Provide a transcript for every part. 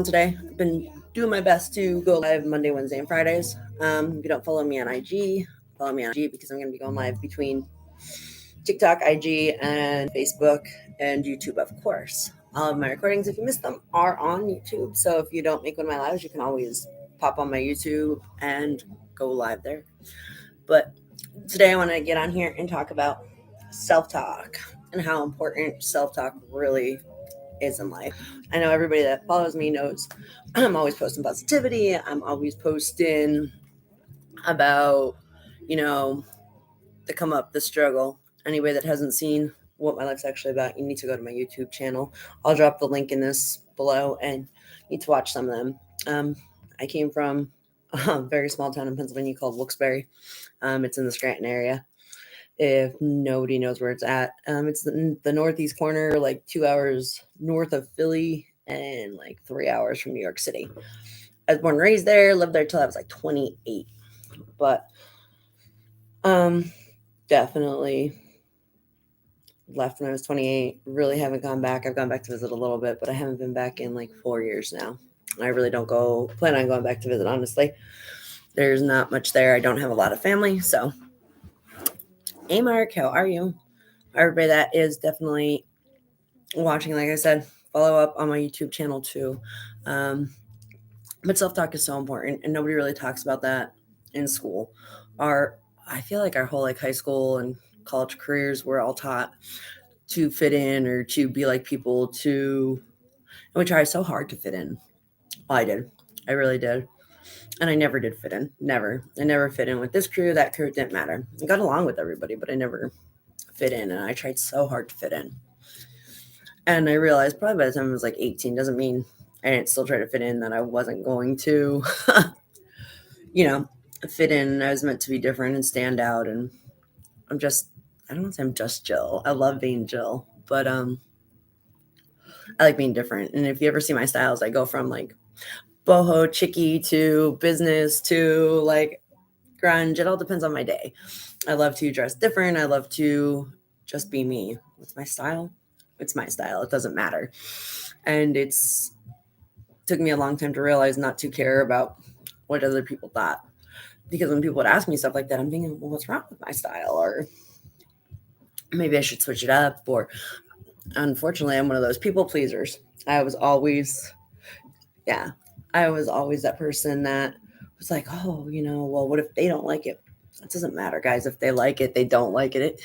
today. I've been doing my best to go live Monday, Wednesday, and Fridays. If you don't follow me on IG, follow me on IG because I'm going to be going live between TikTok, IG, and Facebook and YouTube, of course. All of my recordings, if you missed them, are on YouTube. So if you don't make one of my lives, you can always pop on my YouTube and go live there. But today I want to get on here and talk about self talk and how important self talk really is in life. I know everybody that follows me knows I'm always posting positivity. I'm always posting about, you know, the come up, the struggle. Anybody that hasn't seen what my life's actually about, you need to go to my YouTube channel. I'll drop the link in this below and you need to watch some of them. I came from a very small town in Pennsylvania called Wilkes-Barre. It's in the Scranton area. If nobody knows where it's at, it's the northeast corner, like 2 hours north of Philly and like 3 hours from New York City. I was born and raised there, lived there till I was like 28. But um, definitely left when I was 28. Really haven't gone back. I've gone back to visit a little bit, but I haven't been back in like 4 years now. I really don't plan on going back to visit, honestly. There's not much there. I don't have a lot of family. So, hey, Mark, how are you? Everybody that is definitely watching, like I said, follow up on my YouTube channel too. But self talk is so important, and nobody really talks about that in school. I feel like our whole like high school and college careers we're all taught to fit in or to be like people. And we try so hard to fit in. Well, I did. I really did. And I never did fit in. Never. I never fit in with this crew, that crew. It didn't matter. I got along with everybody, but I never fit in. And I tried so hard to fit in. And I realized probably by the time I was like 18, doesn't mean I didn't still try to fit in, that I wasn't going to, you know, fit in. I was meant to be different and stand out. And I don't want to say I'm just Jill. I love being Jill, but I like being different. And if you ever see my styles, I go from like boho chicky to business to like grunge. It all depends on my day. I love to dress different. I love to just be me. What's my style? It's my style. It doesn't matter. And it's took me a long time to realize not to care about what other people thought. Because when people would ask me stuff like that, I'm thinking, well, what's wrong with my style? Or maybe I should switch it up. Or unfortunately, I'm one of those people pleasers. I was always, yeah, I was always that person that was like, oh, well, what if they don't like it? It doesn't matter, guys. If they like it, they don't like it.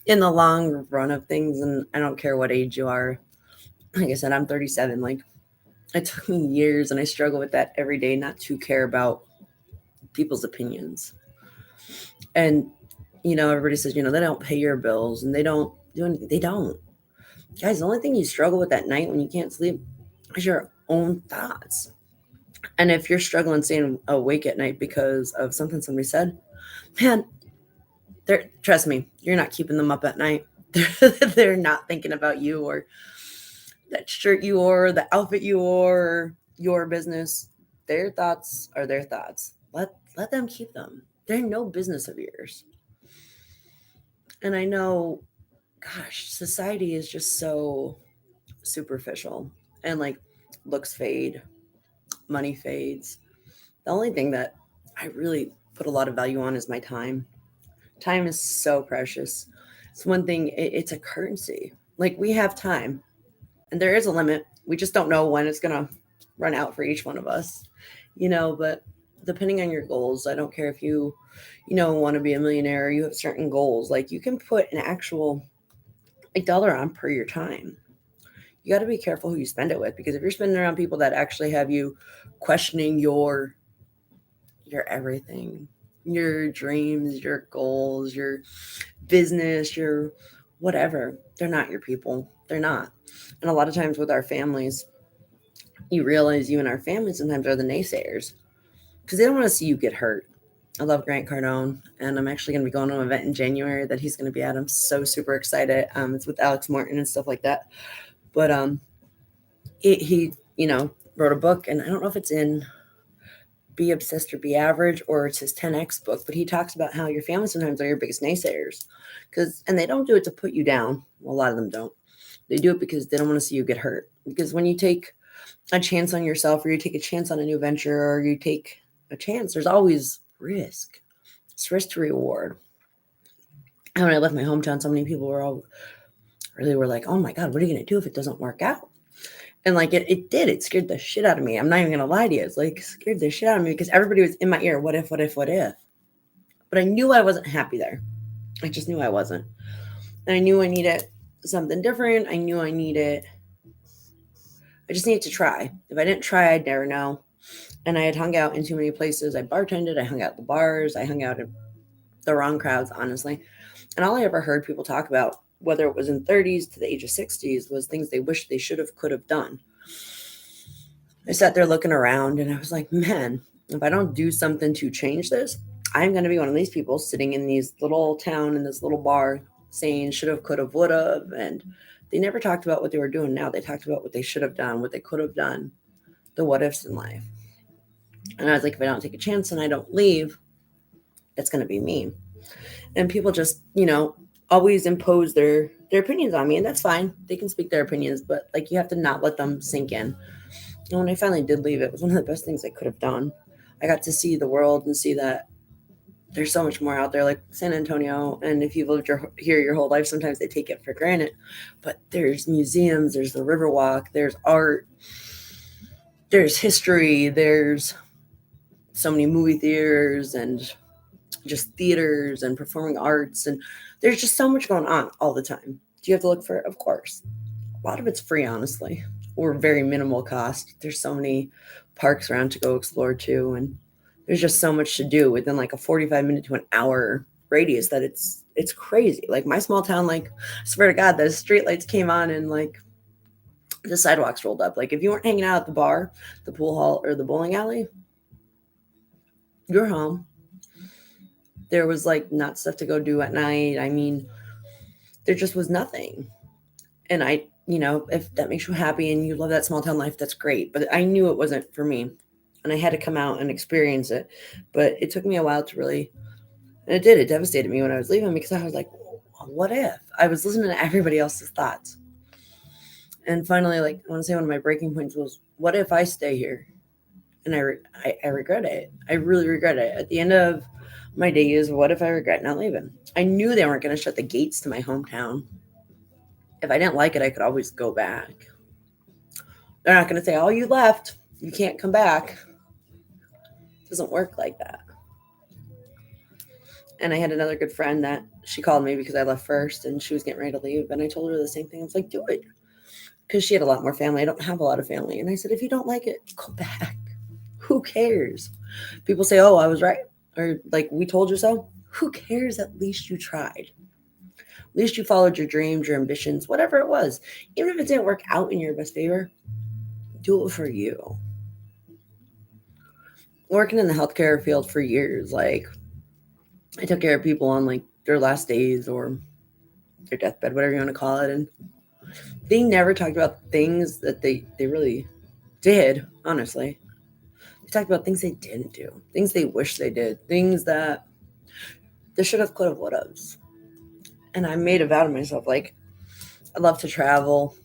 In the long run of things, and I don't care what age you are. Like I said, I'm 37. Like, it took me years, and I struggle with that every day, not to care about people's opinions. And, everybody says, they don't pay your bills and they don't do anything. They don't. Guys, the only thing you struggle with at night when you can't sleep is your own thoughts. And if you're struggling staying awake at night because of something somebody said, man, trust me, you're not keeping them up at night. They're not thinking about you or that shirt you wore, the outfit you wore, your business. Their thoughts are their thoughts. Let them keep them. They're no business of yours. And I know, gosh, society is just so superficial and like looks fade, money fades. The only thing that I really put a lot of value on is my time. Time is so precious. It's one thing, it's a currency. Like we have time and there is a limit. We just don't know when it's going to run out for each one of us, but depending on your goals, I don't care if want to be a millionaire, or you have certain goals. Like you can put an actual like dollar on per your time. You got to be careful who you spend it with, because if you're spending around people that actually have you questioning your everything, your dreams, your goals, your business, your whatever, they're not your people. They're not. And a lot of times with our families, you realize you and our family sometimes are the naysayers because they don't want to see you get hurt. I love Grant Cardone, and I'm actually going to be going to an event in January that he's going to be at. I'm so super excited. It's with Alex Morton and stuff like that. But he wrote a book, and I don't know if it's in Be Obsessed or Be Average, or it's his 10X book, but he talks about how your family sometimes are your biggest naysayers, and they don't do it to put you down. Well, a lot of them don't. They do it because they don't want to see you get hurt. Because when you take a chance on yourself, or you take a chance on a new venture, or you take a chance, there's always risk. It's risk to reward. And when I left my hometown, so many people were like, oh my God, what are you going to do if it doesn't work out? And like it did. It scared the shit out of me. I'm not even going to lie to you. It's like scared the shit out of me because everybody was in my ear. What if, what if, what if? But I knew I wasn't happy there. I just knew I wasn't. And I knew I needed something different. I just needed to try. If I didn't try, I'd never know. And I had hung out in too many places. I bartended. I hung out at the bars. I hung out at the wrong crowds, honestly. And all I ever heard people talk about, whether it was in 30s to the age of 60s, was things they wished they should have, could have done. I sat there looking around and I was like, man, if I don't do something to change this, I'm going to be one of these people sitting in these little town in this little bar saying should have, could have, would have. And they never talked about what they were doing now. They talked about what they should have done, what they could have done, the what ifs in life. And I was like, if I don't take a chance and I don't leave, it's going to be me. And people just, always impose their opinions on me. And that's fine. They can speak their opinions, but like you have to not let them sink in. And when I finally did leave, it was one of the best things I could have done. I got to see the world and see that there's so much more out there, like San Antonio. And if you've lived here your whole life, sometimes they take it for granted. But there's museums, there's the Riverwalk, there's art, there's history, there's so many movie theaters and just theaters and performing arts. And there's just so much going on all the time. Do you have to look for it? Of course. A lot of it's free, honestly, or very minimal cost. There's so many parks around to go explore too. And there's just so much to do within like a 45-minute to an hour radius that it's crazy. Like my small town, like I swear to God, the streetlights came on and like the sidewalks rolled up. Like if you weren't hanging out at the bar, the pool hall, or the bowling alley, you're home. There was like not stuff to go do at night. I mean, there just was nothing. And if that makes you happy and you love that small town life, that's great. But I knew it wasn't for me. And I had to come out and experience it. But it took me a while to really, and it did. It devastated me when I was leaving because I was like, what if? I was listening to everybody else's thoughts. And finally, like, I want to say one of my breaking points was, what if I stay here? And I regret it. I really regret it. At the end of my days, what if I regret not leaving? I knew they weren't going to shut the gates to my hometown. If I didn't like it, I could always go back. They're not going to say, oh, you left, you can't come back. It doesn't work like that. And I had another good friend that she called me because I left first and she was getting ready to leave. And I told her the same thing. I was like, do it. Because she had a lot more family. I don't have a lot of family. And I said, if you don't like it, go back. Who cares? People say, oh, I was right. Or like, we told you so. Who cares? At least you tried. At least you followed your dreams, your ambitions, whatever it was. Even if it didn't work out in your best favor, do it for you. Working in the healthcare field for years, like I took care of people on like their last days or their deathbed, whatever you want to call it. And they never talked about things that they really did, honestly. They talked about things they didn't do, things they wish they did, things that they should have, could have, would have. And I made a vow to myself, like, I love to travel.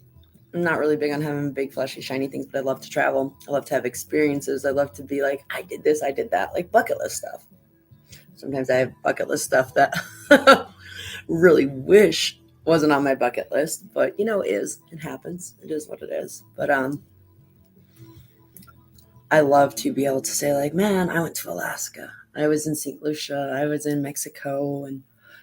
I'm not really big on having big, flashy, shiny things, but I love to travel. I love to have experiences. I love to be like, I did this, I did that, like bucket list stuff. Sometimes I have bucket list stuff that really wish wasn't on my bucket list, but it happens. It is what it is. But I love to be able to say like, man, I went to Alaska. I was in St. Lucia. I was in Mexico, and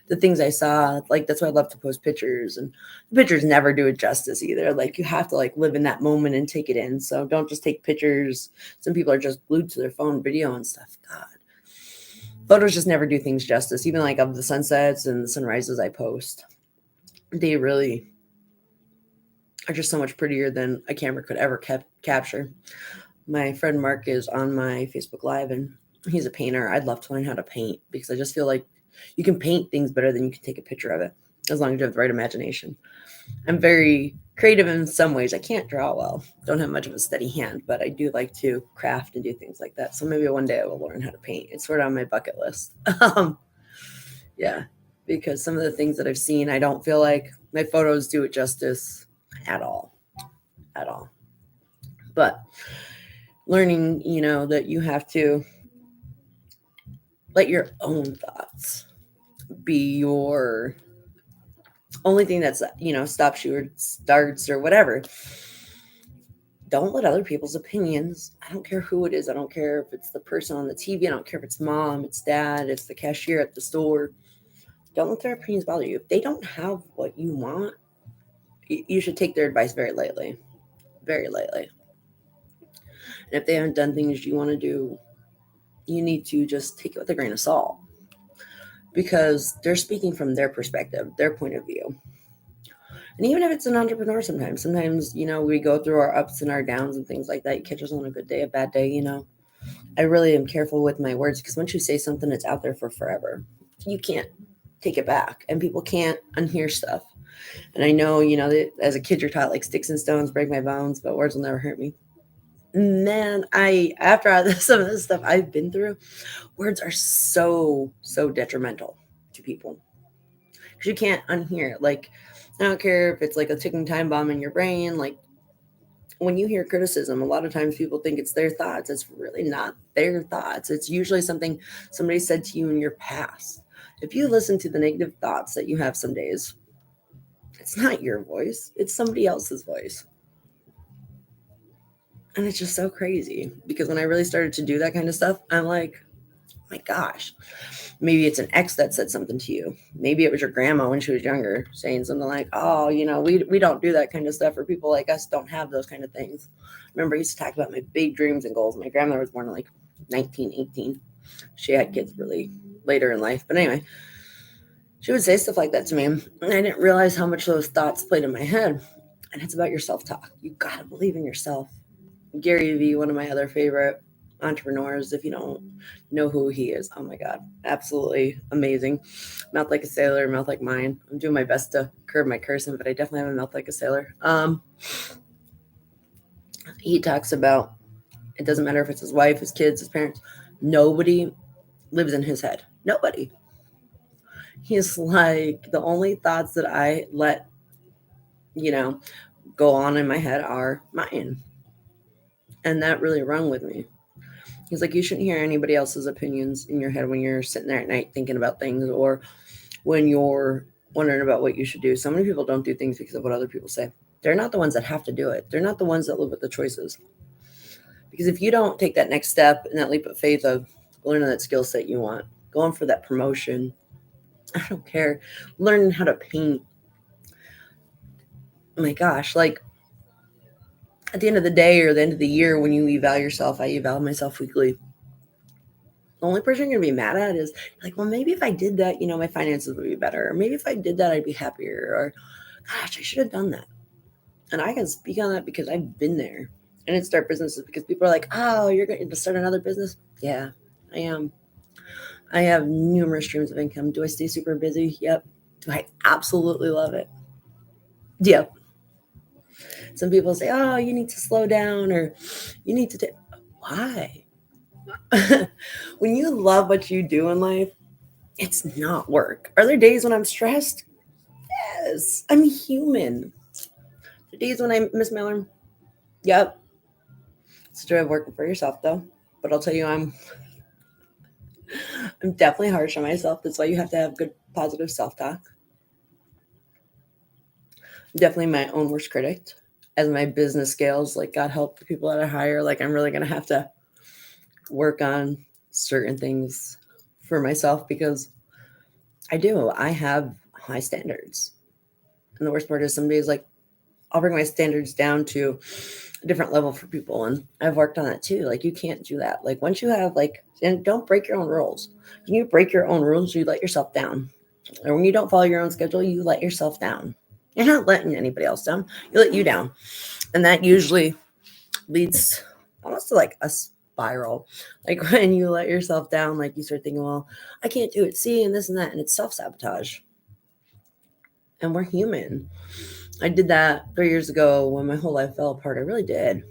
the things I saw, like that's why I love to post pictures, and the pictures never do it justice either. Like you have to like live in that moment and take it in. So don't just take pictures. Some people are just glued to their phone video and stuff. God. Photos just never do things justice. Even like of the sunsets and the sunrises I post, they really are just so much prettier than a camera could ever capture. My friend Mark is on my Facebook Live and he's a painter. I'd love to learn how to paint because I just feel like you can paint things better than you can take a picture of it as long as you have the right imagination. I'm very creative in some ways. I can't draw well. Don't have much of a steady hand, but I do like to craft and do things like that. So maybe one day I will learn how to paint. It's sort of on my bucket list. Yeah, because some of the things that I've seen, I don't feel like my photos do it justice at all. At all. But learning, that you have to let your own thoughts be your only thing that's, stops you or starts or whatever. Don't let other people's opinions, I don't care who it is, I don't care if it's the person on the TV, I don't care if it's mom, it's dad, it's the cashier at the store. Don't let their opinions bother you. If they don't have what you want, you should take their advice very lightly. Very lightly. And if they haven't done things you want to do, you need to just take it with a grain of salt because they're speaking from their perspective, their point of view. And even if it's an entrepreneur, sometimes, we go through our ups and our downs and things like that. You catch us on a good day, a bad day, I really am careful with my words because once you say something, it's out there for forever. You can't take it back and people can't unhear stuff. And I know, that as a kid, you're taught like sticks and stones break my bones, but words will never hurt me. Man, after some of this stuff I've been through, words are so detrimental to people because you can't unhear it. Like, I don't care if it's like a ticking time bomb in your brain. Like, when you hear criticism, a lot of times people think it's their thoughts. It's really not their thoughts. It's usually something somebody said to you in your past. If you listen to the negative thoughts that you have some days, it's not your voice, it's somebody else's voice. And it's just so crazy because when I really started to do that kind of stuff, I'm like, my gosh, maybe it's an ex that said something to you. Maybe it was your grandma when she was younger saying something like, oh, we don't do that kind of stuff, or people like us don't have those kind of things. Remember, I used to talk about my big dreams and goals. My grandmother was born in like 1918. She had kids really later in life. But anyway, she would say stuff like that to me. And I didn't realize how much those thoughts played in my head. And it's about your self-talk. You got to believe in yourself. Gary Vee, one of my other favorite entrepreneurs, if you don't know who he is, oh my God, absolutely amazing. Mouth like a sailor, mouth like mine. I'm doing my best to curb my cursing, but I definitely have a mouth like a sailor. He talks about it doesn't matter if it's his wife, his kids, his parents. Nobody lives in his head. Nobody. He's like, the only thoughts that I let, go on in my head are mine. And that really rung with me. He's like, you shouldn't hear anybody else's opinions in your head when you're sitting there at night thinking about things or when you're wondering about what you should do. So many people don't do things because of what other people say. They're not the ones that have to do it. They're not the ones that live with the choices. Because if you don't take that next step and that leap of faith of learning that skill set you want, going for that promotion, I don't care, learning how to paint. Oh my gosh, like at the end of the day or the end of the year when you eval yourself, I eval myself weekly. The only person you're going to be mad at is like, well, maybe if I did that, my finances would be better. Or maybe if I did that, I'd be happier. Or, gosh, I should have done that. And I can speak on that because I've been there. And it's start businesses because people are like, oh, you're going to start another business? Yeah, I am. I have numerous streams of income. Do I stay super busy? Yep. Do I absolutely love it? Yep. Some people say, oh, you need to slow down or you need to take. Why? When you love what you do in life, it's not work. Are there days when I'm stressed? Yes, I'm human. The days when I miss my alarm? Yep. It's the joy of working for yourself, though. But I'll tell you, I'm definitely harsh on myself. That's why you have to have good, positive self-talk. I'm definitely my own worst critic. As my business scales, like God help the people that I hire, like I'm really gonna have to work on certain things for myself because I have high standards. And the worst part is some days like I'll bring my standards down to a different level for people. And I've worked on that too. Like you can't do that. Like once you have and don't break your own rules. When you break your own rules, you let yourself down. Or when you don't follow your own schedule, you let yourself down. You're not letting anybody else down. You let you down. And that usually leads almost to like a spiral. Like when you let yourself down, like you start thinking, well, I can't do it. See, and this and that. And it's self-sabotage. And we're human. I did that 3 years ago when my whole life fell apart. I really did.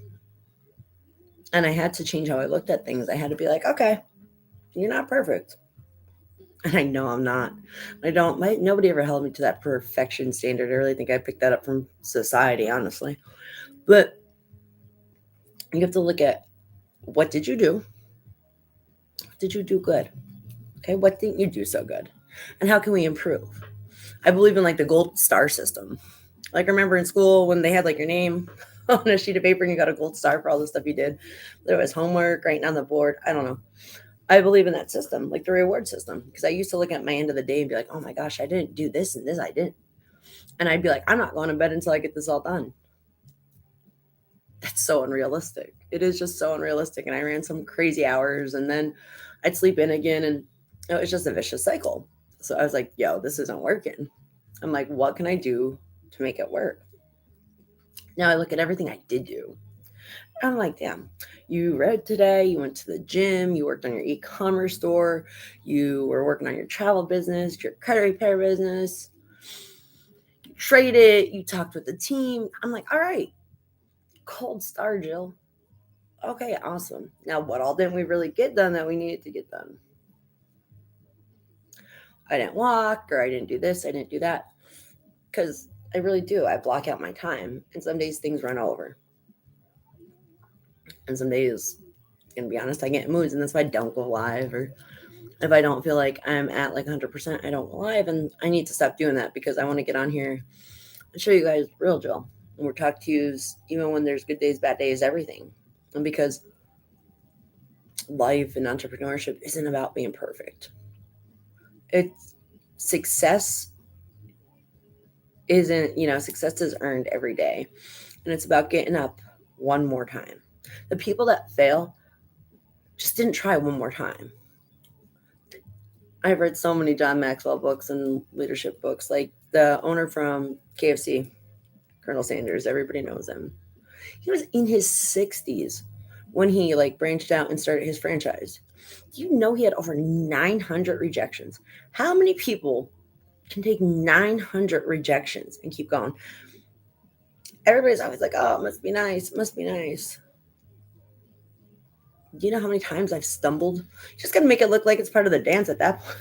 And I had to change how I looked at things. I had to be like, okay, you're not perfect. And I know I'm not. Nobody ever held me to that perfection standard. I really think I picked that up from society, honestly. But You have to look at, what did you do? Did you do good? Okay, what didn't you do so good? And how can we improve? I believe in like the gold star system. Like, remember in school when they had like your name on a sheet of paper and you got a gold star for all the stuff you did? There was homework writing on the board. I don't know. I believe in that system, like the reward system, because I used to look at my end of the day and be like, oh my gosh, I didn't do this and this I didn't. And I'd be like, I'm not going to bed until I get this all done. That's so unrealistic. It is just so unrealistic. And I ran some crazy hours and then I'd sleep in again, and it was just a vicious cycle. So I was like, yo, this isn't working. I'm like, what can I do to make it work? Now I look at everything I did do. I'm like, damn, you read today, you went to the gym, you worked on your e-commerce store, you were working on your travel business, your credit repair business, you traded, you talked with the team. I'm like, all right, cold star, Jill. Okay, awesome. Now, what all didn't we really get done that we needed to get done? I didn't walk, or I didn't do this, I didn't do that. Because I really do. I block out my time, and some days things run over. And some days, gonna be honest, I get in moods, and that's why I don't go live. Or if I don't feel like I'm at like 100%, I don't go live, and I need to stop doing that because I want to get on here and show you guys real Jill. And we're talk to you even when there's good days, bad days, everything. And because life and entrepreneurship isn't about being perfect. It's success isn't, success is earned every day. And it's about getting up one more time. The people that fail just didn't try one more time. I've read so many John Maxwell books and leadership books, like the owner from KFC, Colonel Sanders. Everybody knows him. He was in his 60s when he like branched out and started his franchise. Do you know he had over 900 rejections? How many people can take 900 rejections and keep going? Everybody's always like, oh, it must be nice. It must be nice. Do you know how many times I've stumbled? You just got to make it look like it's part of the dance at that point.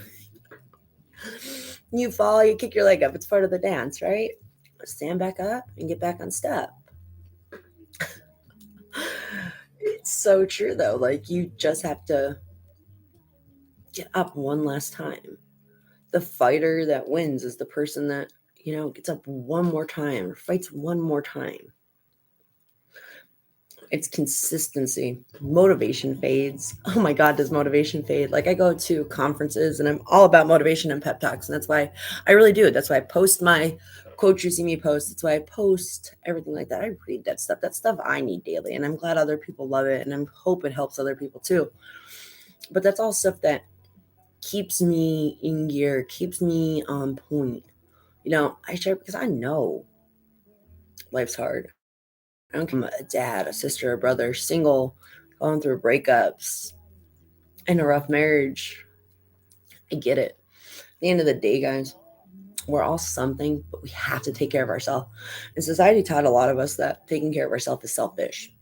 You fall, you kick your leg up. It's part of the dance, right? Stand back up and get back on step. It's so true, though. Like, you just have to get up one last time. The fighter that wins is the person that, gets up one more time or fights one more time. It's consistency. Motivation fades. Oh my God, does motivation fade? Like, I go to conferences and I'm all about motivation and pep talks. And that's why I really do it. That's why I post my Coach You See Me post. That's why I post everything like that. I read that stuff. That stuff I need daily. And I'm glad other people love it. And I hope it helps other people too. But that's all stuff that keeps me in gear, keeps me on point. I share because I know life's hard. I don't care if I'm a dad, a sister, a brother, single, going through breakups, in a rough marriage. I get it. At the end of the day, guys, we're all something, but we have to take care of ourselves. And society taught a lot of us that taking care of ourselves is selfish.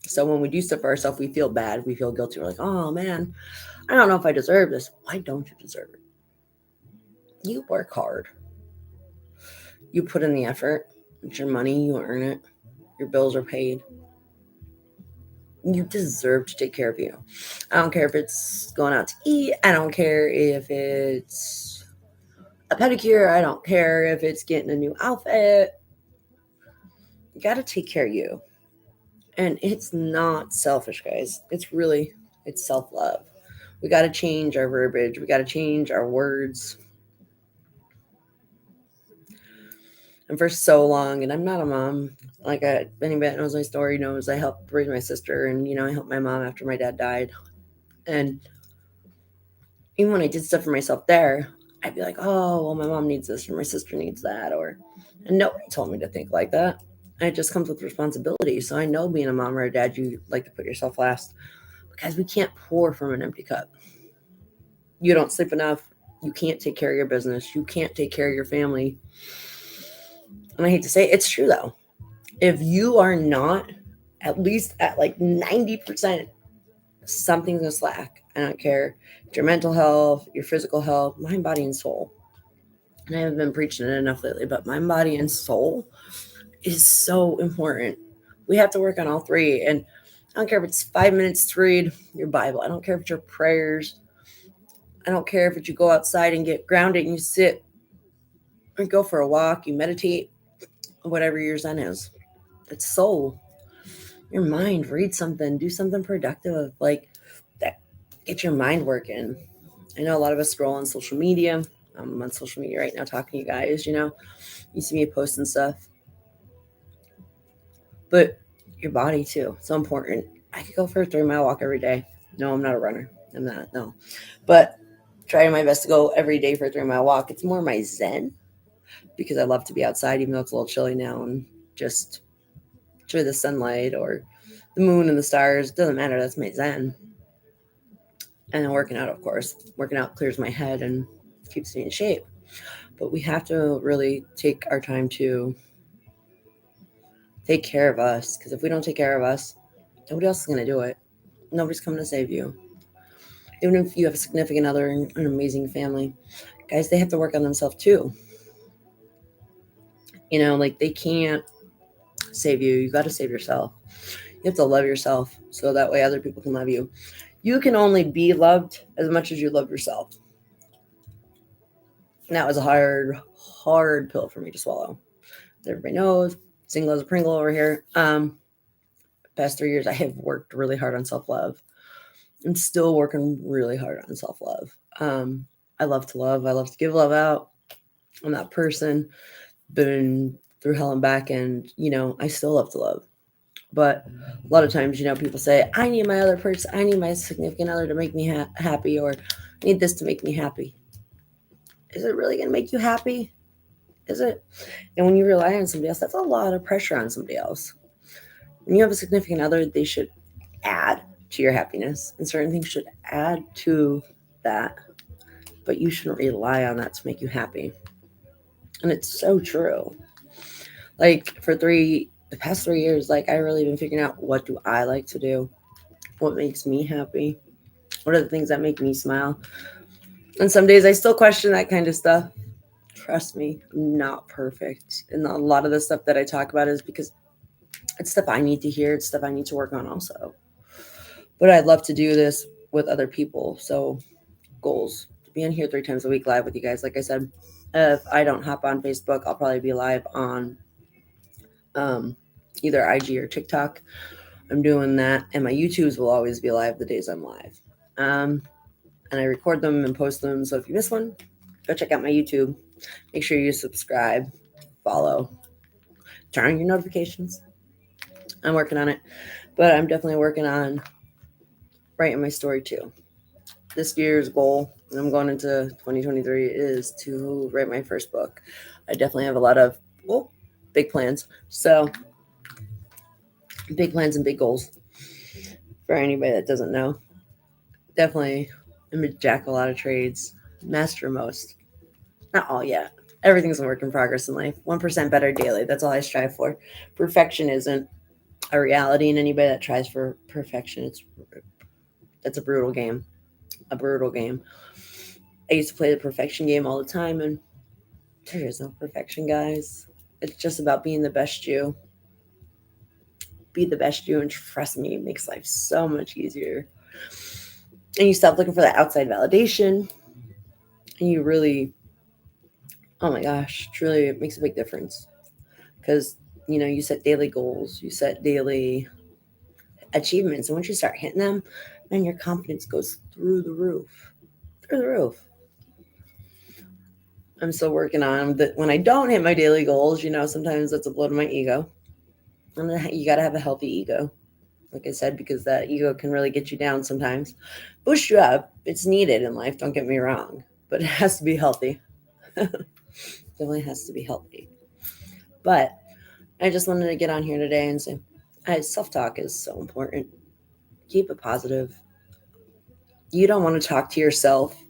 So when we do stuff for ourselves, we feel bad. We feel guilty. We're like, oh man, I don't know if I deserve this. Why don't you deserve it? You work hard. You put in the effort. It's your money. You earn it. Your bills are paid. You deserve to take care of you. I don't care if it's going out to eat. I don't care if it's a pedicure. I don't care if it's getting a new outfit. You got to take care of you. And it's not selfish, guys. It's self-love. We got to change our verbiage. We got to change our words. And for so long, and I'm not a mom. Like, anybody that knows my story knows I helped raise my sister, and I helped my mom after my dad died. And even when I did stuff for myself there, I'd be like, oh, well, my mom needs this or my sister needs that. And nobody told me to think like that. And it just comes with responsibility. So I know being a mom or a dad, you like to put yourself last because we can't pour from an empty cup. You don't sleep enough. You can't take care of your business. You can't take care of your family. And I hate to say it, it's true though. If you are not at least at like 90%, something's gonna slack. I don't care. Your mental health, your physical health, mind, body, and soul. And I haven't been preaching it enough lately, but mind, body, and soul is so important. We have to work on all three. And I don't care if it's 5 minutes to read your Bible. I don't care if it's your prayers. I don't care if it's you go outside and get grounded and you sit or go for a walk, you meditate, whatever your Zen is. It's soul. Your mind, read something, do something productive, like that. Get your mind working. I know a lot of us scroll on social media. I'm on social media right now talking to you guys, you see me posting stuff, but your body too. So important. I could go for a 3 mile walk every day. No, I'm not a runner. I'm not, no. But trying my best to go every day for a 3 mile walk. It's more my zen because I love to be outside, even though it's a little chilly now, and just enjoy the sunlight or the moon and the stars. It doesn't matter. That's my zen. And then working out, of course. Working out clears my head and keeps me in shape. But we have to really take our time to take care of us, because if we don't take care of us, nobody else is going to do it. Nobody's coming to save you. Even if you have a significant other and an amazing family, guys, they have to work on themselves too. Like they can't save you. You got to save yourself. You have to love yourself so that way other people can love you. You can only be loved as much as you love yourself. And that was a hard pill for me to swallow. Everybody knows, single as a Pringle over here. Past 3 years, I have worked really hard on self-love. I'm still working really hard on self-love. I love to love. I love to give love out. I'm that person. Been through hell and back, and I still love to love. But a lot of times, people say, I need my other person, I need my significant other to make me happy, or I need this to make me happy. Is it really going to make you happy? Is it? And when you rely on somebody else, that's a lot of pressure on somebody else. When you have a significant other, they should add to your happiness, and certain things should add to that. But you shouldn't rely on that to make you happy. And it's so true. Like the past 3 years, like I really been figuring out, what do I like to do? What makes me happy? What are the things that make me smile? And some days I still question that kind of stuff. Trust me, I'm not perfect. And a lot of the stuff that I talk about is because it's stuff I need to hear. It's stuff I need to work on also. But I'd love to do this with other people. So goals. To be in here 3 times a week live with you guys. Like I said, if I don't hop on Facebook, I'll probably be live on either IG or TikTok. I'm doing that. And my YouTubes will always be live the days I'm live. And I record them and post them. So if you miss one, go check out my YouTube. Make sure you subscribe, follow, turn on your notifications. I'm working on it, but I'm definitely working on writing my story too. This year's goal, and I'm going into 2023, is to write my first book. I definitely have a lot of big plans. So big plans and big goals. For anybody that doesn't know, definitely I'm a jack of a lot of trades, master most. Not all yet. Everything's a work in progress in life. 1% better daily. That's all I strive for. Perfection isn't a reality, and anybody that tries for perfection, that's a brutal game. A brutal game. I used to play the perfection game all the time, and there is no perfection, guys. It's just about being the best you. Be the best you, and trust me, it makes life so much easier. And you stop looking for that outside validation, and you really, oh my gosh, truly, it makes a big difference. Because, you set daily goals, you set daily achievements, and once you start hitting them, man, your confidence goes through the roof. Through the roof. I'm still working on that. When I don't hit my daily goals, sometimes that's a blow to my ego. You got to have a healthy ego, like I said, because that ego can really get you down sometimes. Boost you up. It's needed in life, don't get me wrong, but it has to be healthy. Definitely has to be healthy. But I just wanted to get on here today and say, self-talk is so important. Keep it positive. You don't want to talk to yourself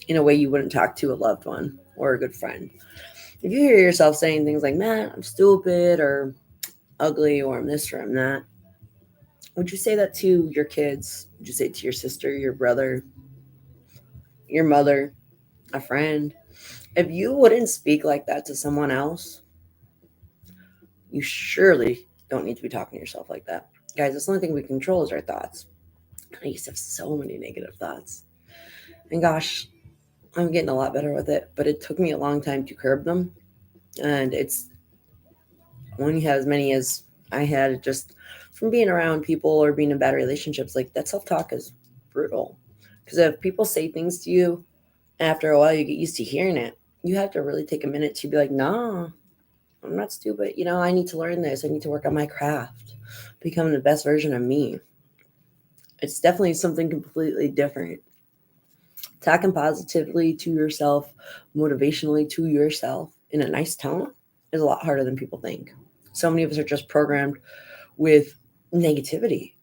in a way you wouldn't talk to a loved one or a good friend. If you hear yourself saying things like, man, I'm stupid or ugly or I'm this or I'm that, would you say that to your kids? Would you say it to your sister, your brother, your mother, a friend? If you wouldn't speak like that to someone else, you surely don't need to be talking to yourself like that. Guys, that's the only thing we control is our thoughts. I used to have so many negative thoughts. And gosh, I'm getting a lot better with it, but it took me a long time to curb them. And it's when you have as many as I had, just from being around people or being in bad relationships, like that self talk is brutal. Because if people say things to you, after a while you get used to hearing it. You have to really take a minute to be like, nah, I'm not stupid. I need to learn this. I need to work on my craft, become the best version of me. It's definitely something completely different. Talking positively to yourself, motivationally to yourself in a nice tone is a lot harder than people think. So many of us are just programmed with negativity.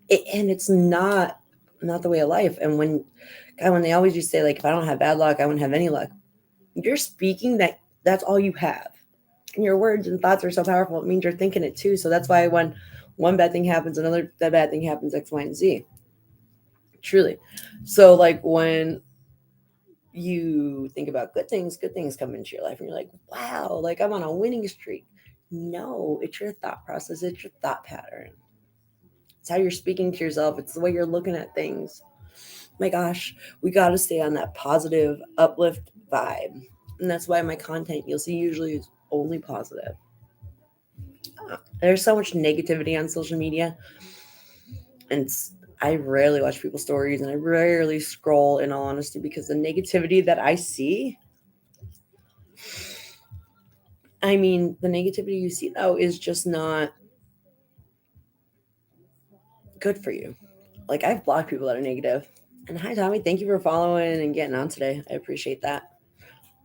And it's not the way of life. And when they always just say, like, if I don't have bad luck, I wouldn't have any luck. You're speaking that's all you have. And your words and thoughts are so powerful. It means you're thinking it too. So that's why when one bad thing happens, another that bad thing happens, X, Y, and Z. Truly. So like when you think about good things come into your life and you're like, wow, like I'm on a winning streak. No, it's your thought process, it's your thought pattern. It's how you're speaking to yourself, it's the way you're looking at things. My gosh, we got to stay on that positive uplift vibe. And that's why my content you'll see usually is only positive. There's so much negativity on social media, and I rarely watch people's stories and I rarely scroll, in all honesty, because the negativity that I see, I mean, the negativity you see though is just not good for you. Like I've blocked people that are negative. And hi Tommy, thank you for following and getting on today. I appreciate that.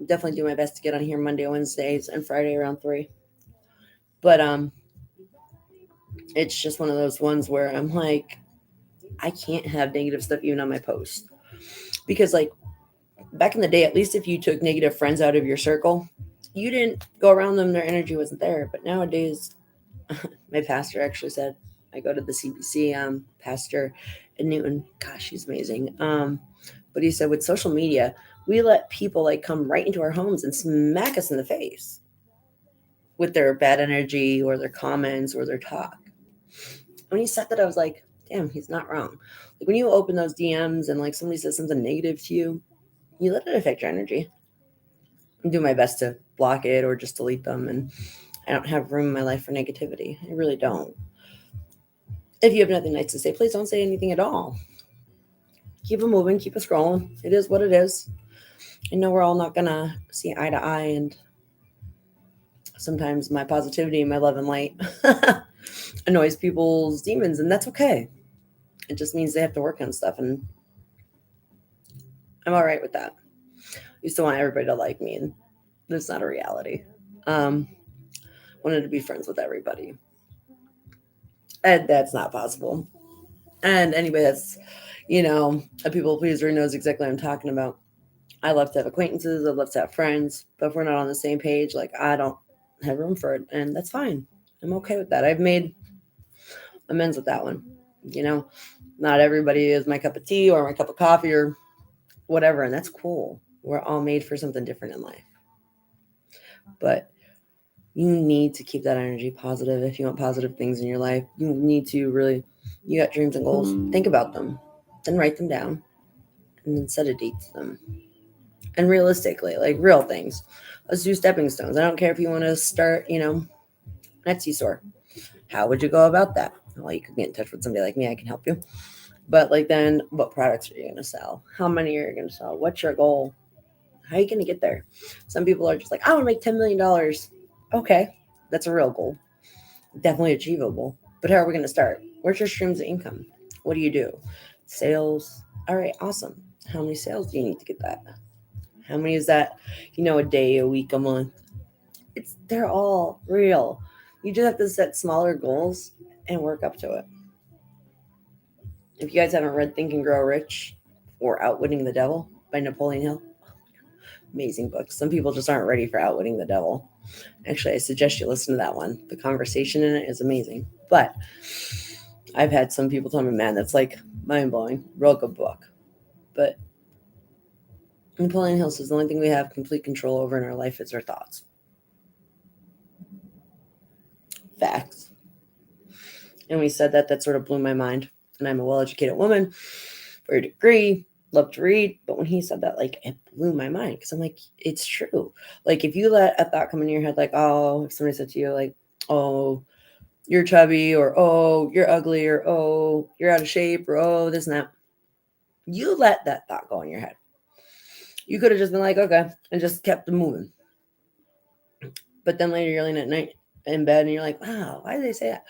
Definitely do my best to get on here Monday, Wednesdays, and Friday around 3. But it's just one of those ones where I'm like, I can't have negative stuff even on my post. Because like back in the day, at least if you took negative friends out of your circle, you didn't go around them, their energy wasn't there. But nowadays, my pastor actually said, I go to the CBC pastor in Newton. Gosh, he's amazing. But he said with social media, we let people like come right into our homes and smack us in the face with their bad energy or their comments or their talk. When he said that, I was like, damn, he's not wrong. Like when you open those DMs and like somebody says something negative to you, you let it affect your energy. I do my best to block it or just delete them. And I don't have room in my life for negativity. I really don't. If you have nothing nice to say, please don't say anything at all. Keep it moving, keep it scrolling. It is what it is. I know we're all not going to see eye to eye. And sometimes my positivity and my love and light annoys people's demons. And that's okay. It just means they have to work on stuff. And I'm all right with that. I used to want everybody to like me. And that's not a reality. Wanted to be friends with everybody. And that's not possible. And anybody that's, a people pleaser knows exactly what I'm talking about. I love to have acquaintances. I love to have friends. But if we're not on the same page, like I don't have room for it. And that's fine. I'm okay with that. I've made amends with that one. Not everybody is my cup of tea or my cup of coffee or whatever. And that's cool. We're all made for something different in life. But you need to keep that energy positive. If you want positive things in your life, you need to really, you got dreams and goals, think about them, then write them down, and then set a date to them. And realistically, like real things. Let's do stepping stones. I don't care if you want to start, an Etsy store. How would you go about that? Well, you could get in touch with somebody like me. I can help you. But like then what products are you going to sell? How many are you going to sell? What's your goal? How are you going to get there? Some people are just like, I want to make $10 million. Okay, that's a real goal. Definitely achievable. But how are we going to start? Where's your streams of income? What do you do? Sales. All right, awesome. How many sales do you need to get that? How many is that, a day, a week, a month? They're all real. You just have to set smaller goals and work up to it. If you guys haven't read Think and Grow Rich or Outwitting the Devil by Napoleon Hill, amazing book. Some people just aren't ready for Outwitting the Devil. Actually, I suggest you listen to that one. The conversation in it is amazing. But I've had some people tell me, man, that's like mind-blowing. Real good book. But Napoleon Hill says the only thing we have complete control over in our life is our thoughts. Facts. And when he said that, that sort of blew my mind. And I'm a well-educated woman for a degree, love to read. But when he said that, like, it blew my mind because I'm like, it's true. Like, if you let a thought come in your head, like, oh, if somebody said to you, like, oh, you're chubby, or oh, you're ugly, or oh, you're out of shape, or oh, this and that, you let that thought go in your head. You could have just been like, okay, and just kept moving. But then later you're laying at night in bed and you're like, wow, why did they say that?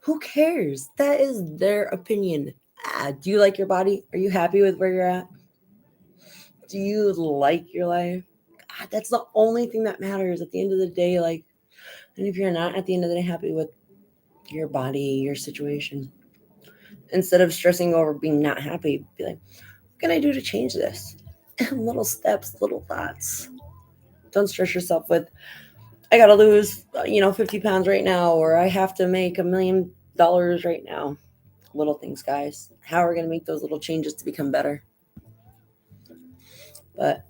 Who cares? That is their opinion. Do you like your body? Are you happy with where you're at? Do you like your life? God, that's the only thing that matters at the end of the day. Like, and if you're not at the end of the day happy with your body, your situation, instead of stressing over being not happy, be like, what can I do to change this? Little steps, little thoughts. Don't stress yourself with, I got to lose, 50 pounds right now, or I have to make $1 million right now. Little things, guys. How are we going to make those little changes to become better? But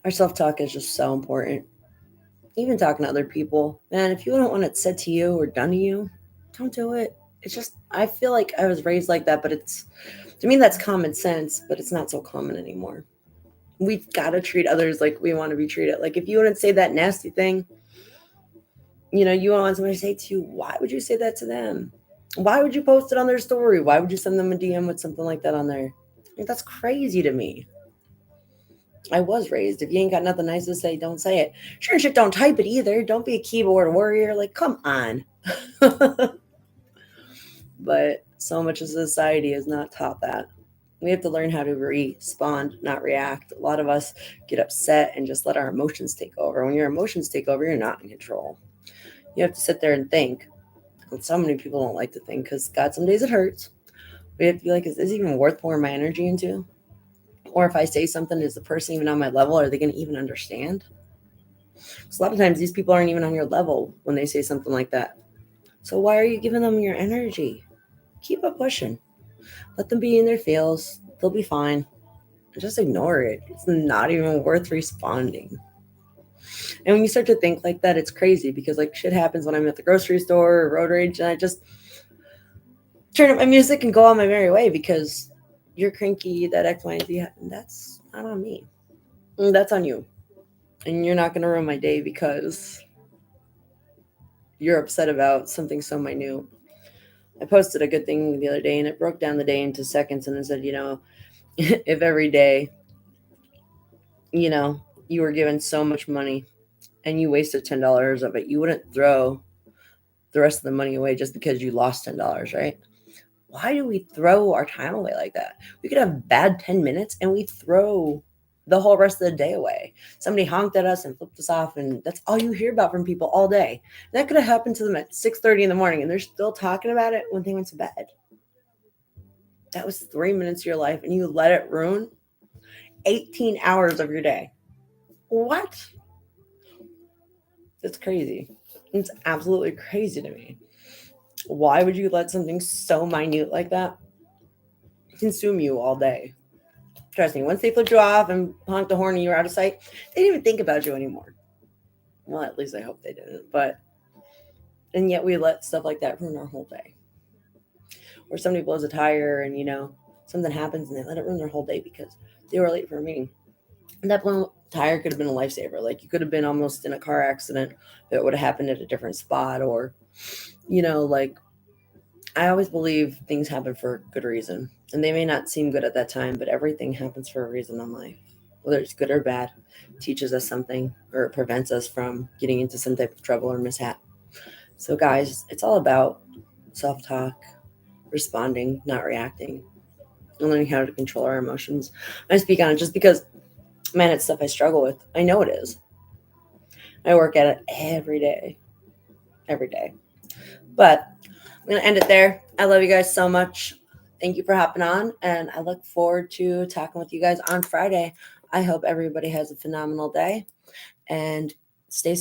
our self-talk is just so important. Even talking to other people, man, if you don't want it said to you or done to you, don't do it. It's just, I feel like I was raised like that, but to me, that's common sense, but it's not so common anymore. We've got to treat others like we want to be treated. Like, if you want to say that nasty thing, you want somebody to say to you, why would you say that to them? Why would you post it on their story? Why would you send them a DM with something like that on there? Like, that's crazy to me. I was raised, if you ain't got nothing nice to say, don't say it. Sure shit, don't type it either. Don't be a keyboard warrior. Like, come on. But so much of society is not taught that. We have to learn how to respond, not react. A lot of us get upset and just let our emotions take over. When your emotions take over, you're not in control. You have to sit there and think. And so many people don't like to think because, God, some days it hurts. We have to be like, is this even worth pouring my energy into? Or if I say something, is the person even on my level? Are they going to even understand? Because a lot of times these people aren't even on your level when they say something like that. So why are you giving them your energy? Keep it pushing. Let them be in their feels. They'll be fine. Just ignore it. It's not even worth responding. And when you start to think like that, it's crazy because, like, shit happens when I'm at the grocery store or road rage, and I just turn up my music and go on my merry way because you're cranky, that X, Y, and Z. That's not on me. That's on you. And you're not going to ruin my day because you're upset about something so minute. I posted a good thing the other day and it broke down the day into seconds, and it said, if every day, you were given so much money and you wasted $10 of it, you wouldn't throw the rest of the money away just because you lost $10, right? Why do we throw our time away like that? We could have bad 10 minutes and we throw the whole rest of the day away. Somebody honked at us and flipped us off, and that's all you hear about from people all day. That could have happened to them at 6:30 in the morning, and they're still talking about it when they went to bed. That was 3 minutes of your life, and you let it ruin 18 hours of your day. What? That's crazy. It's absolutely crazy to me. Why would you let something so minute like that consume you all day? Trust me, once they flipped you off and honked the horn and you were out of sight, they didn't even think about you anymore. Well, at least I hope they didn't. And yet we let stuff like that ruin our whole day. Or somebody blows a tire and, something happens and they let it ruin their whole day because they were late for a meeting. And that blown tire could have been a lifesaver. Like, you could have been almost in a car accident that would have happened at a different spot. Or, like, I always believe things happen for a good reason. And they may not seem good at that time, but everything happens for a reason in life. Whether it's good or bad, it teaches us something or it prevents us from getting into some type of trouble or mishap. So, guys, it's all about self-talk, responding, not reacting, and learning how to control our emotions. I speak on it just because, man, it's stuff I struggle with. I know it is. I work at it every day. But I'm going to end it there. I love you guys so much. Thank you for hopping on, and I look forward to talking with you guys on Friday. I hope everybody has a phenomenal day, and stay